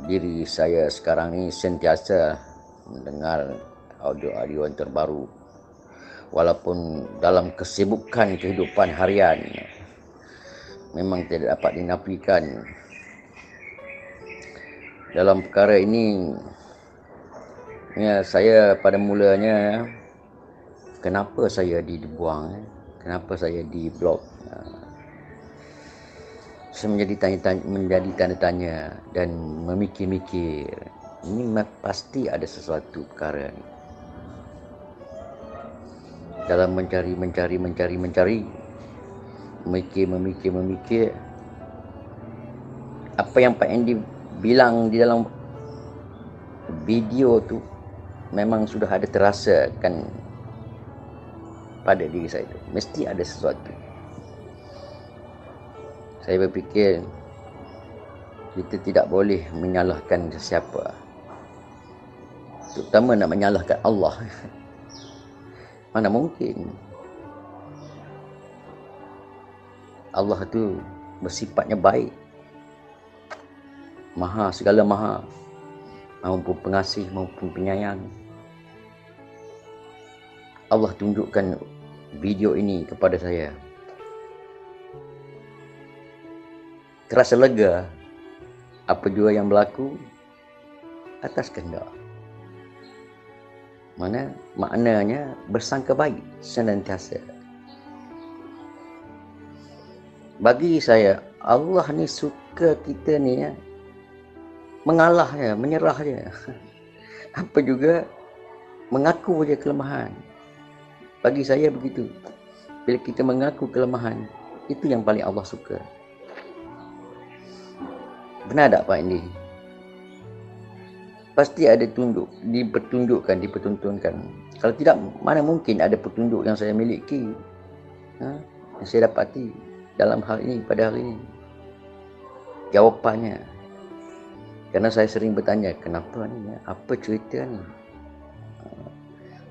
Diri saya sekarang ni sentiasa mendengar audio-audio yang terbaru, walaupun dalam kesibukan kehidupan harian memang tidak dapat dinafikan. Dalam perkara ini, ya, saya pada mulanya, kenapa saya dibuang, kenapa saya diblok, saya menjadi tanda tanya dan memikir-mikir. Ini pasti ada sesuatu perkara ni. Dalam mencari, memikir, apa yang Pak Andy bilang di dalam video tu memang sudah ada terasa kan pada diri saya tu. Mesti ada sesuatu. Saya berfikir kita tidak boleh menyalahkan sesiapa, terutama nak menyalahkan Allah. Mana mungkin. Allah tu bersifatnya baik, segala maha, maupun pengasih maupun penyayang. Allah tunjukkan video ini kepada saya. Terasa lega apa jua yang berlaku atas kehendak. Maknanya bersangka baik senantiasa. Bagi saya, Allah ni suka kita ni mengalah je, menyerah je. Apa juga mengaku je kelemahan. Bagi saya begitu. Bila kita mengaku kelemahan, itu yang paling Allah suka. Benar tak Pak Indi? Pasti ada dipertuntunkan. Kalau tidak, mana mungkin ada petunjuk yang saya miliki, yang saya dapati dalam hal ini, pada hari ini. Jawapannya, karena saya sering bertanya, kenapa ni? Apa cerita ni?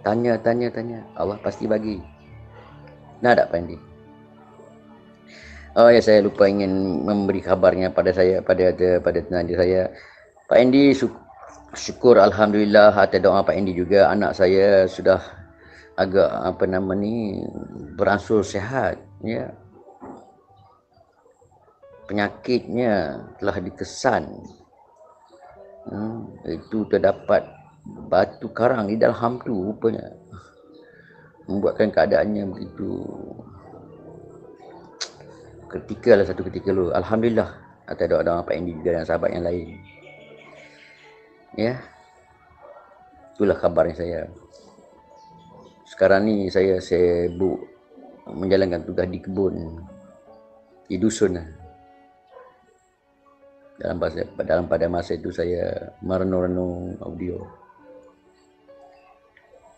Tanya. Allah pasti bagi. Nah, tak Pak Indi? Oh ya, saya lupa ingin memberi kabarnya pada tenaga saya. Pak Indi, syukur alhamdulillah atas doa Pak Indi juga, anak saya sudah agak beransur sihat, ya. Penyakitnya telah dikesan. Itu terdapat batu karang di dalam tu rupanya, membuatkan keadaannya begitu satu ketika lu. Alhamdulillah atas doa-doa Pak Indi juga dan sahabat yang lain. Ya, itulah kabarnya saya. Sekarang ni saya sibuk menjalankan tugas di kebun, di dusun. Pada masa itu saya merenung-renung audio.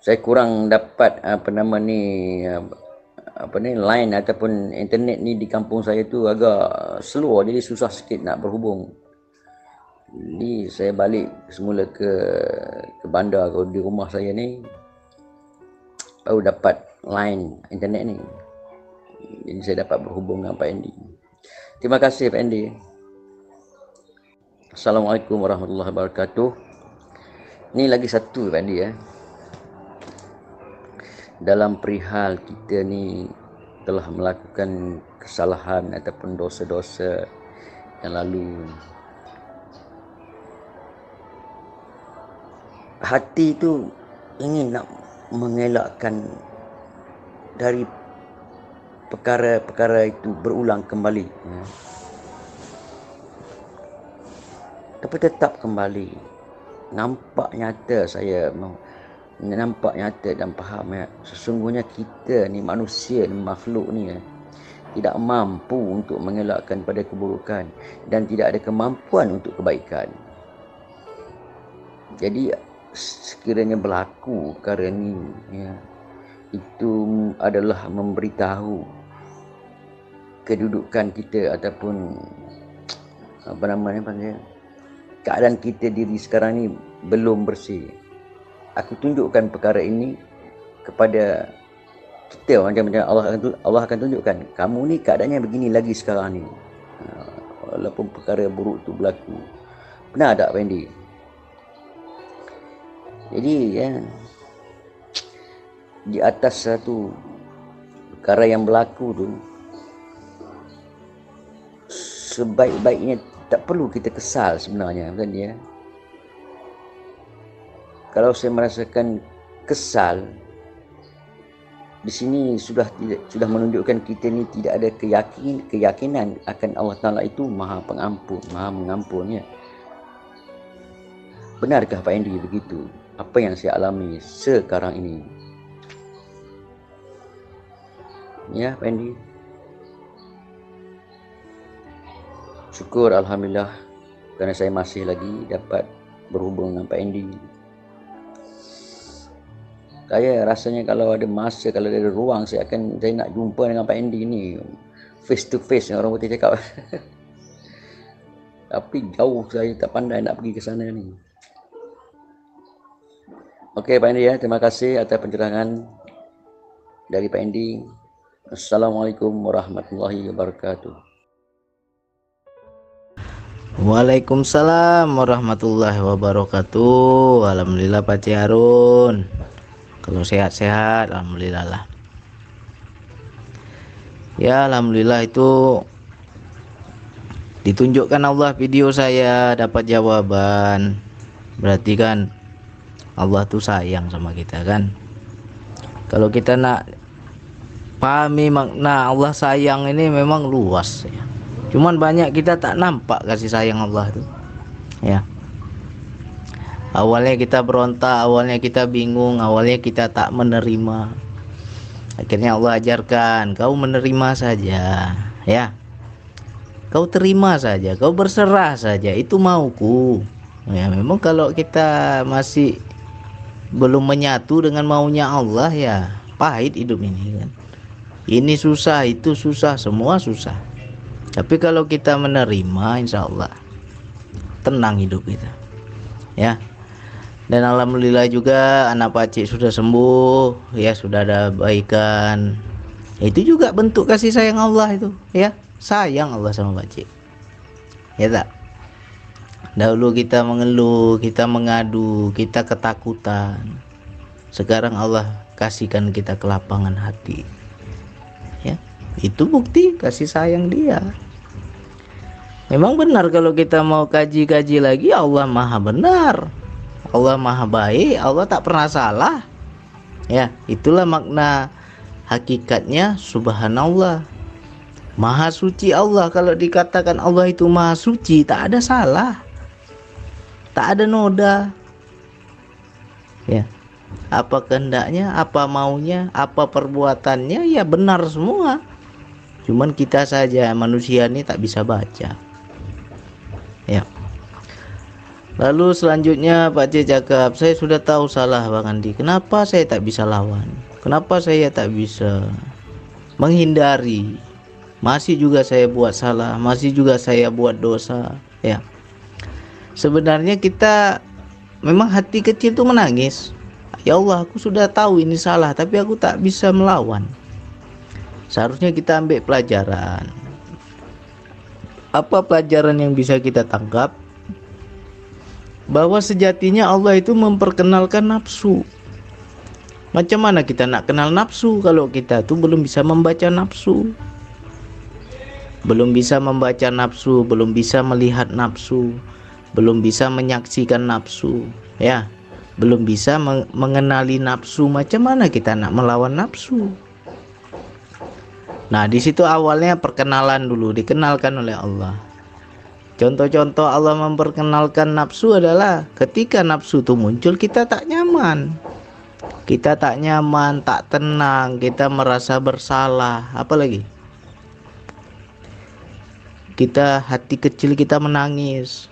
Saya kurang dapat line ataupun internet ni di kampung saya tu agak slow, jadi susah sikit nak berhubung. Jadi saya balik semula ke bandar, kalau di rumah saya ni baru dapat line internet ni. Jadi saya dapat berhubung dengan Pak Andy. Terima kasih Pak Andy. Assalamualaikum warahmatullahi wabarakatuh. Ni lagi satu Pak Andy, dalam perihal kita ni telah melakukan kesalahan ataupun dosa-dosa yang lalu, hati tu ingin nak mengelakkan dari perkara-perkara itu berulang kembali, tapi tetap kembali. Nampak nyata dan faham, sesungguhnya kita ni manusia ni, makhluk ni tidak mampu untuk mengelakkan pada keburukan dan tidak ada kemampuan untuk kebaikan. Jadi sekiranya berlaku perkara ni, itu adalah memberitahu kedudukan kita ataupun keadaan kita diri sekarang ni belum bersih. Aku tunjukkan perkara ini kepada kita, macam Allah akan tunjukkan, kamu ni keadaannya begini lagi sekarang ni. Walaupun perkara buruk tu berlaku, Benar tak Pak Endi? Jadi ya, di atas satu perkara yang berlaku tu, sebaik-baiknya tak perlu kita kesal sebenarnya kan ya. Kalau saya merasakan kesal, di sini sudah menunjukkan kita ni tidak ada keyakinan akan Allah Taala itu Maha Pengampun, Maha Mengampun ya. Benarkah Pak Endi begitu? Apa yang saya alami sekarang ini? Ya Pak Endi. Syukur alhamdulillah kerana saya masih lagi dapat berhubung dengan Pak Endi. Saya rasanya kalau ada masa, kalau ada ruang, saya nak jumpa dengan Pak Endi ni face to face, orang putih cakap. Tapi jauh, saya tak pandai nak pergi ke sana ni. Okey Pak Endi ya, terima kasih atas pencerahan dari Pak Endi. Assalamualaikum warahmatullahi wabarakatuh. Waalaikumsalam warahmatullahi wabarakatuh. Alhamdulillah Pak Cik Harun. Kalau sehat-sehat, alhamdulillah lah. Ya, alhamdulillah itu ditunjukkan Allah video saya dapat jawaban. Berarti kan Allah tuh sayang sama kita kan. Kalau kita nak pahami makna Allah sayang ini memang luas ya. Cuman banyak kita tak nampak kasih sayang Allah tuh ya. Awalnya kita berontak, awalnya kita bingung, awalnya kita tak menerima. Akhirnya Allah ajarkan, kau menerima saja ya. Kau terima saja, kau berserah saja, itu mauku. Ya, memang kalau kita masih belum menyatu dengan maunya Allah ya pahit hidup ini kan. Ini susah, itu susah, semua susah. Tapi kalau kita menerima, insya Allah tenang hidup kita ya. Dan alhamdulillah juga anak Pak Cik sudah sembuh ya, sudah ada baikan. Itu juga bentuk kasih sayang Allah itu ya. Sayang Allah sama Pak Cik ya tak. Dahulu kita mengeluh, kita mengadu, kita ketakutan. Sekarang Allah kasihkan kita kelapangan hati ya. Itu bukti kasih sayang Dia. Memang benar kalau kita mau kaji-kaji lagi, Allah Maha benar, Allah Maha baik, Allah tak pernah salah ya. Itulah makna hakikatnya subhanallah, Maha suci Allah. Kalau dikatakan Allah itu Maha suci, tak ada salah, tak ada noda ya. Apa kehendaknya, apa maunya, apa perbuatannya ya benar semua. Cuman kita saja manusia ini tak bisa baca ya. Lalu selanjutnya Pak Cik cakap, saya sudah tahu salah Bang Andi, kenapa saya tak bisa lawan, kenapa saya tak bisa menghindari, masih juga saya buat salah, masih juga saya buat dosa ya. Sebenarnya kita memang hati kecil itu menangis, ya Allah aku sudah tahu ini salah tapi aku tak bisa melawan. Seharusnya kita ambil pelajaran. Apa pelajaran yang bisa kita tangkap? Bahwa sejatinya Allah itu memperkenalkan nafsu. Macam mana kita nak kenal nafsu kalau kita tuh belum bisa membaca nafsu, belum bisa membaca nafsu, belum bisa melihat nafsu, belum bisa menyaksikan nafsu ya, belum bisa mengenali nafsu. Macam mana kita nak melawan nafsu? Nah, di situ awalnya perkenalan dulu, dikenalkan oleh Allah. Contoh-contoh Allah memperkenalkan nafsu adalah ketika nafsu itu muncul, kita tak nyaman. Kita tak nyaman, tak tenang, kita merasa bersalah. Apalagi kita hati kecil kita menangis.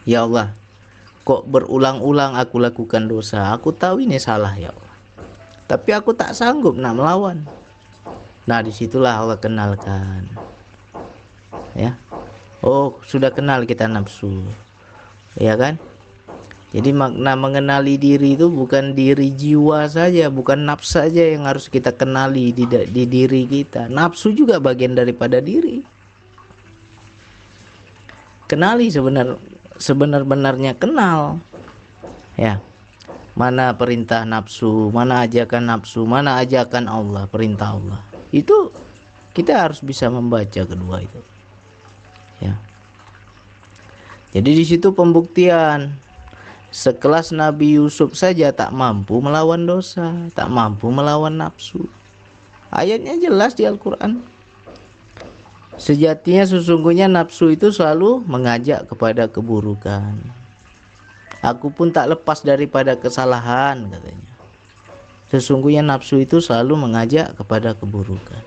Ya Allah, kok berulang-ulang aku lakukan dosa. Aku tahu ini salah ya Allah, tapi aku tak sanggup nak melawan. Nah, disitulah Allah kenalkan ya. Oh, sudah kenal kita nafsu ya kan. Jadi makna mengenali diri itu bukan diri jiwa saja, bukan nafsu saja yang harus kita kenali di diri kita. Nafsu juga bagian daripada diri. Kenali sebenar-benarnya kenal, ya, mana perintah nafsu, mana ajakan nafsu, mana ajakan Allah, perintah Allah. Itu kita harus bisa membaca kedua itu, ya. Jadi di situ pembuktian. Sekelas Nabi Yusuf saja tak mampu melawan dosa, tak mampu melawan nafsu. Ayatnya jelas di Al-Quran. Sejatinya sesungguhnya nafsu itu selalu mengajak kepada keburukan. Aku pun tak lepas daripada kesalahan, katanya. Sesungguhnya nafsu itu selalu mengajak kepada keburukan,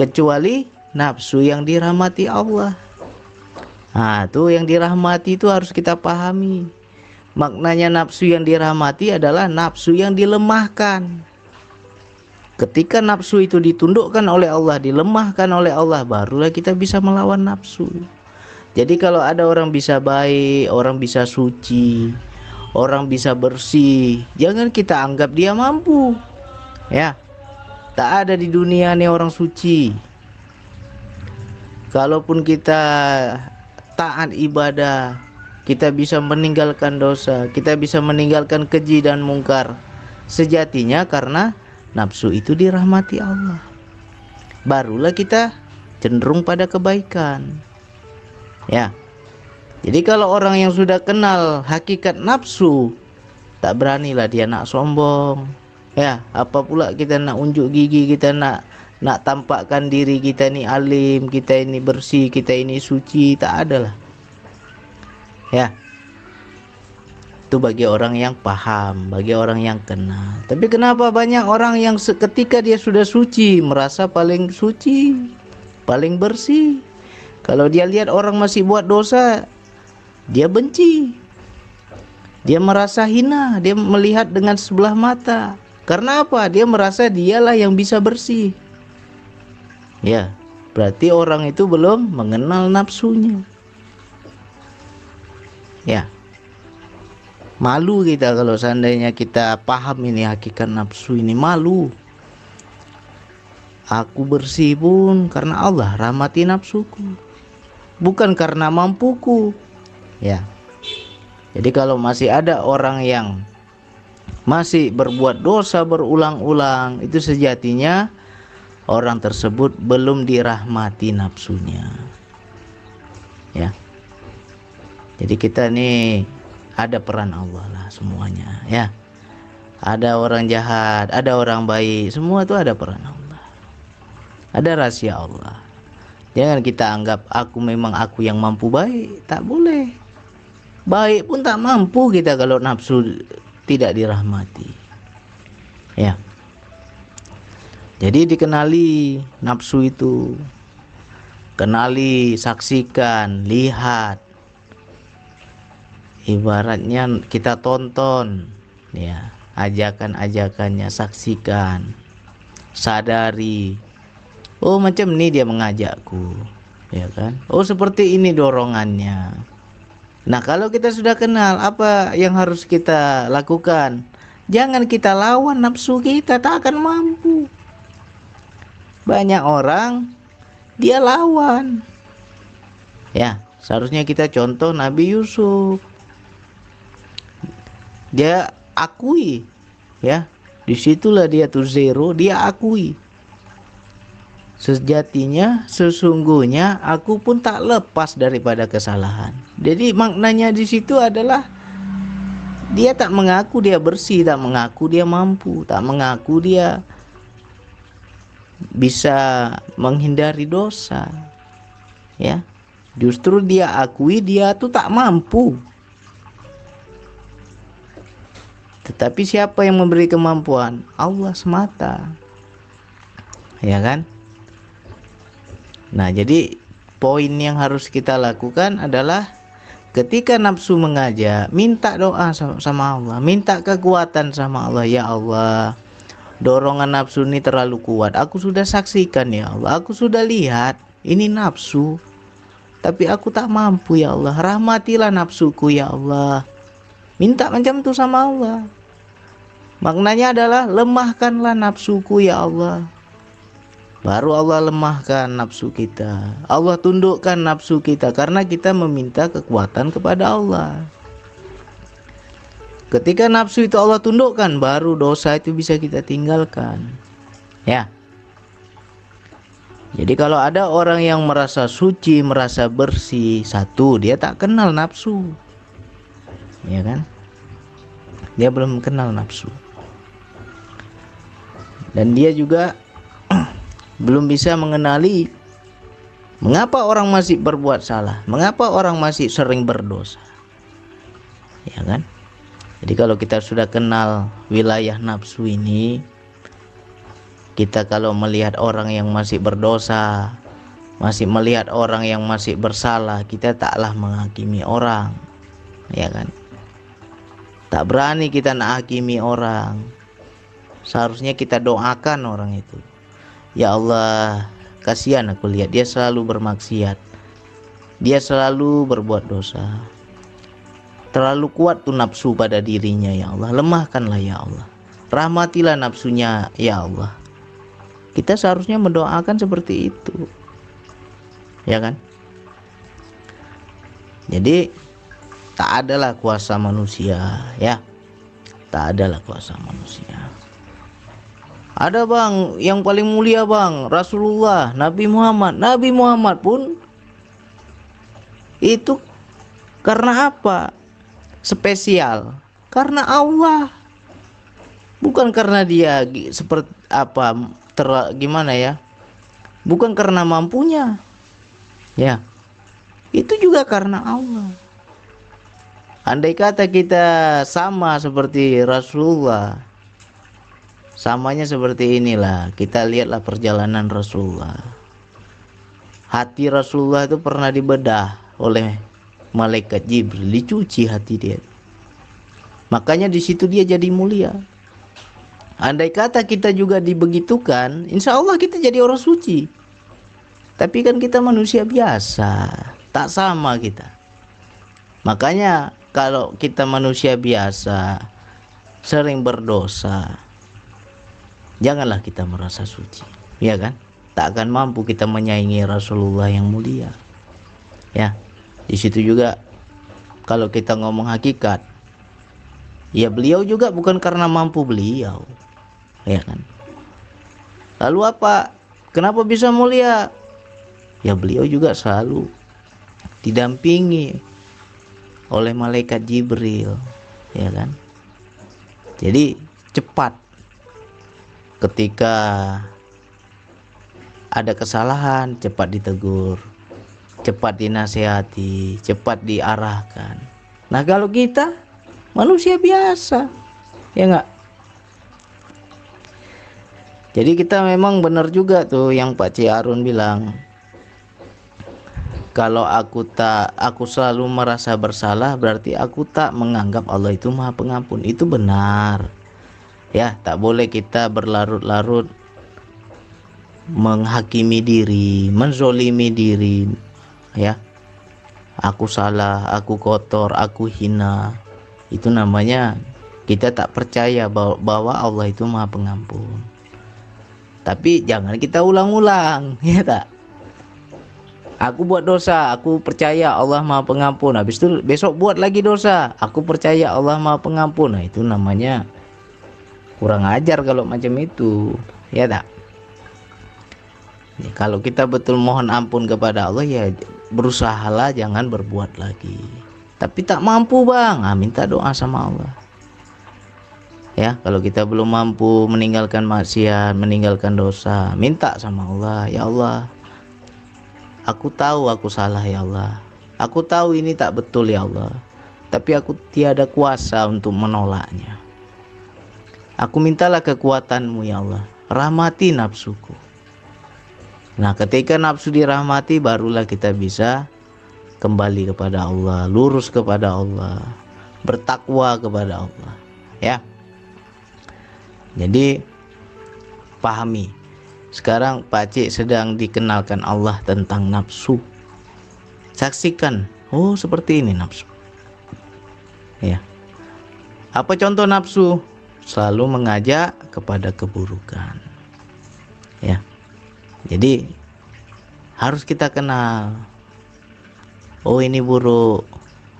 kecuali nafsu yang dirahmati Allah. Nah, tuh yang dirahmati itu harus kita pahami. Maknanya nafsu yang dirahmati adalah nafsu yang dilemahkan. Ketika nafsu itu ditundukkan oleh Allah, dilemahkan oleh Allah, barulah kita bisa melawan nafsu. Jadi kalau ada orang bisa baik, orang bisa suci, orang bisa bersih, jangan kita anggap dia mampu, ya. Tak ada di dunia ini orang suci. Kalaupun kita taat ibadah, kita bisa meninggalkan dosa, kita bisa meninggalkan keji dan mungkar, sejatinya karena nafsu itu dirahmati Allah. Barulah kita cenderung pada kebaikan, ya. Jadi kalau orang yang sudah kenal hakikat nafsu, tak beranilah dia nak sombong, ya. Apa pula kita nak unjuk gigi, kita nak tampakkan diri kita ini alim, kita ini bersih, kita ini suci, tak adalah, ya. Itu bagi orang yang paham, bagi orang yang kenal. Tapi kenapa banyak orang yang ketika dia sudah suci merasa paling suci, paling bersih. Kalau dia lihat orang masih buat dosa, dia benci, dia merasa hina, dia melihat dengan sebelah mata. Karena apa? Dia merasa dialah yang bisa bersih, ya. Berarti orang itu belum mengenal nafsunya, ya. Malu kita kalau seandainya kita paham ini hakikat nafsu ini, malu. Aku bersih pun karena Allah rahmati nafsuku, bukan karena mampuku, ya. Jadi kalau masih ada orang yang masih berbuat dosa berulang-ulang, itu sejatinya orang tersebut belum dirahmati nafsunya, ya. Jadi kita nih ada peran Allah lah semuanya, ya. Ada orang jahat, ada orang baik, semua itu ada peran Allah, ada rahasia Allah. Jangan kita anggap memang aku yang mampu baik, tak boleh. Baik pun tak mampu kita kalau nafsu tidak dirahmati, ya. Jadi dikenali nafsu itu, kenali, saksikan, lihat. Ibaratnya kita tonton, ya, ajakan-ajakannya, saksikan, sadari. Oh, macam ini dia mengajakku, ya kan? Oh, seperti ini dorongannya. Nah, kalau kita sudah kenal, apa yang harus kita lakukan? Jangan kita lawan nafsu kita, tak akan mampu. Banyak orang dia lawan, ya. Seharusnya kita contoh Nabi Yusuf. Dia akui, ya. Disitulah dia tuh zero, dia akui. Sejatinya, sesungguhnya aku pun tak lepas daripada kesalahan. Jadi maknanya di situ adalah dia tak mengaku dia bersih, tak mengaku dia mampu, tak mengaku dia bisa menghindari dosa, ya. Justru dia akui dia tuh tak mampu. Tetapi siapa yang memberi kemampuan? Allah semata, ya kan? Nah, jadi poin yang harus kita lakukan adalah ketika nafsu mengajak, minta doa sama Allah, minta kekuatan sama Allah. Ya Allah, dorongan nafsu ini terlalu kuat. Aku sudah saksikan ya Allah, aku sudah lihat ini nafsu, tapi aku tak mampu ya Allah. Rahmatilah nafsuku ya Allah. Minta macam itu sama Allah. Maknanya adalah lemahkanlah nafsuku ya Allah. baru Allah lemahkan nafsu kita. Allah tundukkan nafsu kita karena kita meminta kekuatan kepada Allah. Ketika nafsu itu Allah tundukkan, baru dosa itu bisa kita tinggalkan. Ya. Jadi kalau ada orang yang merasa suci, merasa bersih, satu, dia tak kenal nafsu. Ya kan? Dia belum kenal nafsu. Dan dia juga belum bisa mengenali mengapa orang masih berbuat salah, mengapa orang masih sering berdosa. Ya kan? Jadi kalau kita sudah kenal wilayah nafsu ini, kita kalau melihat orang yang masih berdosa, masih melihat orang yang masih bersalah, kita taklah menghakimi orang. Ya kan? Tak berani kita nak hakimi orang. Seharusnya kita doakan orang itu. Ya Allah, kasihan aku lihat dia selalu bermaksiat, dia selalu berbuat dosa, terlalu kuat tuh nafsu pada dirinya. Ya Allah, lemahkanlah ya Allah, rahmatilah nafsunya ya Allah. Kita seharusnya mendoakan seperti itu, ya kan? Jadi tak adalah kuasa manusia, ya, tak adalah kuasa manusia. Ada bang, yang paling mulia bang, Rasulullah, Nabi Muhammad. Nabi Muhammad pun itu karena apa? Spesial. Karena Allah. Bukan karena dia seperti apa, gimana ya? Bukan karena mampunya. Ya. Itu juga karena Allah. Andai kata kita sama seperti Rasulullah, samanya seperti inilah, kita lihatlah perjalanan Rasulullah. Hati Rasulullah itu pernah dibedah oleh malaikat Jibril, dicuci hati dia. Makanya di situ dia jadi mulia. Andai kata kita juga dibegitukan, insya Allah kita jadi orang suci. Tapi kan kita manusia biasa, tak sama kita. Makanya kalau kita manusia biasa, sering berdosa, janganlah kita merasa suci, ya kan? Tak akan mampu kita menyaingi Rasulullah yang mulia. Ya, di situ juga kalau kita ngomong hakikat, ya beliau juga bukan karena mampu beliau, ya kan? Lalu apa? Kenapa bisa mulia? Ya beliau juga selalu didampingi oleh malaikat Jibril, ya kan? Jadi cepat ketika ada kesalahan, cepat ditegur, cepat dinasihati, cepat diarahkan. Nah kalau kita manusia biasa, ya enggak? Jadi kita memang benar juga tuh yang Pak Ci Harun bilang, kalau aku selalu merasa bersalah, berarti aku tak menganggap Allah itu Maha Pengampun. Itu benar. Ya, tak boleh kita berlarut-larut menghakimi diri, menzolimi diri. Ya, aku salah, aku kotor, aku hina. Itu namanya kita tak percaya bahwa Allah itu Maha Pengampun. Tapi jangan kita ulang-ulang, ya tak? Aku buat dosa, aku percaya Allah Maha Pengampun. Habis itu besok buat lagi dosa, aku percaya Allah Maha Pengampun. Nah, itu namanya kurang ajar kalau macam itu, ya tak? Ya, kalau kita betul mohon ampun kepada Allah, ya berusahalah jangan berbuat lagi. Tapi tak mampu bang, minta doa sama Allah. Ya, kalau kita belum mampu meninggalkan maksiat, meninggalkan dosa, minta sama Allah, ya Allah, aku tahu aku salah ya Allah, aku tahu ini tak betul ya Allah, tapi aku tiada kuasa untuk menolaknya. Aku mintalah kekuatan-Mu ya Allah, rahmati nafsuku. Nah ketika nafsu dirahmati, barulah kita bisa kembali kepada Allah, lurus kepada Allah, bertakwa kepada Allah. Ya. Jadi pahami, sekarang Pak Cik sedang dikenalkan Allah tentang nafsu. Saksikan, oh seperti ini nafsu. Ya. Apa contoh nafsu? Selalu mengajak kepada keburukan. Ya. Jadi harus kita kenal, oh ini buruk,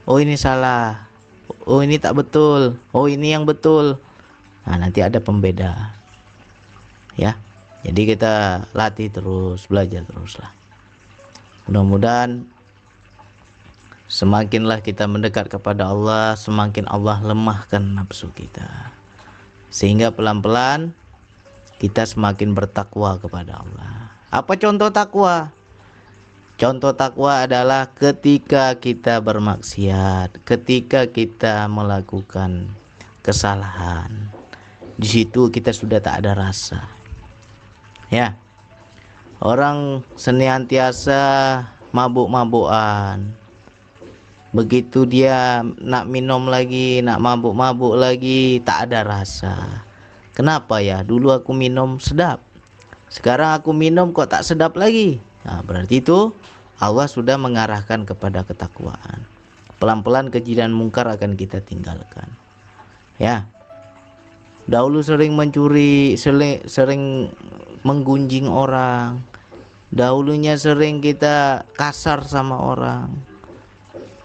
oh ini salah, oh ini tak betul, oh ini yang betul. Nah, nanti ada pembeda, ya. Jadi kita latih terus, belajar terus lah. Mudah-mudahan semakinlah kita mendekat kepada Allah, semakin Allah lemahkan nafsu kita, sehingga pelan-pelan kita semakin bertakwa kepada Allah. Apa contoh takwa? Contoh takwa adalah ketika kita bermaksiat, ketika kita melakukan kesalahan, di situ kita sudah tak ada rasa. Ya, orang senantiasa mabuk-mabukan. Begitu dia nak minum lagi, nak mabuk-mabuk lagi, tak ada rasa. Kenapa ya? Dulu aku minum sedap, sekarang aku minum kok tak sedap lagi. Nah, berarti itu Allah sudah mengarahkan kepada ketakwaan. Pelan-pelan keji dan mungkar akan kita tinggalkan. Ya, dahulu sering mencuri, sering menggunjing orang, dahulunya sering kita kasar sama orang,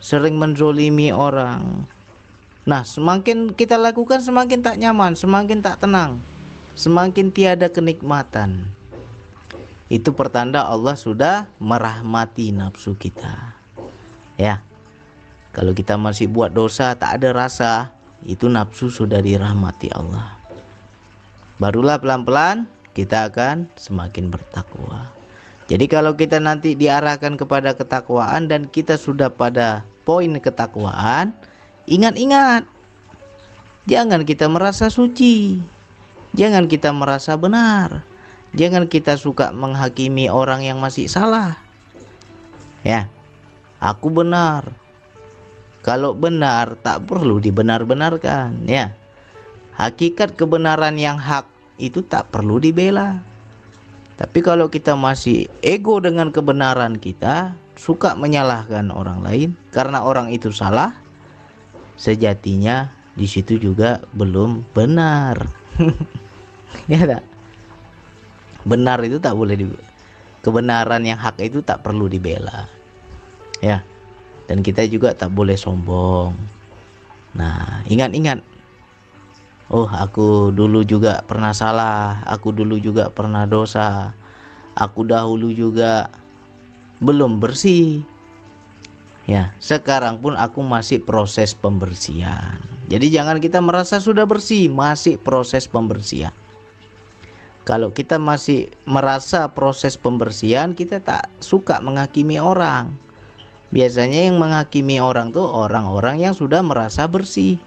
sering menzolimi orang. Nah, semakin kita lakukan semakin tak nyaman, semakin tak tenang, semakin tiada kenikmatan. Itu pertanda Allah sudah merahmati nafsu kita. Ya, kalau kita masih buat dosa tak ada rasa, itu nafsu sudah dirahmati Allah. Barulah pelan-pelan kita akan semakin bertakwa. Jadi kalau kita nanti diarahkan kepada ketakwaan dan kita sudah pada poin ketakwaan, ingat-ingat, jangan kita merasa suci, jangan kita merasa benar, jangan kita suka menghakimi orang yang masih salah. Ya, aku benar. Kalau benar tak perlu dibenar-benarkan, ya. Hakikat kebenaran yang hak itu tak perlu dibela. Tapi kalau kita masih ego dengan kebenaran kita, suka menyalahkan orang lain karena orang itu salah, sejatinya di situ juga belum benar. Ya tak? Benar itu tak boleh kebenaran yang hak itu tak perlu dibela. Ya. Dan kita juga tak boleh sombong. Nah, ingat-ingat, oh aku dulu juga pernah salah, aku dulu juga pernah dosa, aku dahulu juga belum bersih. Ya, sekarang pun aku masih proses pembersihan. Jadi jangan kita merasa sudah bersih, masih proses pembersihan. Kalau kita masih merasa proses pembersihan, kita tak suka menghakimi orang. Biasanya yang menghakimi orang tuh orang-orang yang sudah merasa bersih.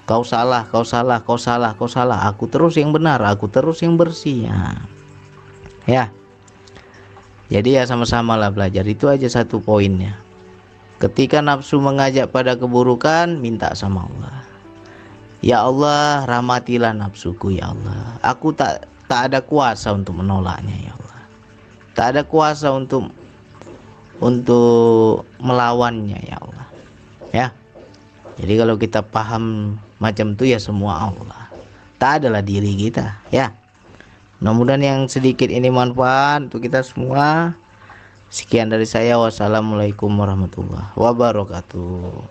Kau salah, kau salah, kau salah, kau salah. Aku terus yang benar, aku terus yang bersih. Ya. Jadi ya sama-sama lah belajar. Itu aja satu poinnya. Ketika nafsu mengajak pada keburukan, minta sama Allah. Ya Allah, rahmatilah nafsuku ya Allah. Aku tak ada kuasa untuk menolaknya ya Allah. Tak ada kuasa untuk melawannya ya Allah. Ya. Jadi kalau kita paham macam itu ya semua Allah. Tak adalah diri kita, ya. Mudah-mudahan yang sedikit ini manfaat untuk kita semua. Sekian dari saya. Wassalamualaikum warahmatullahi wabarakatuh.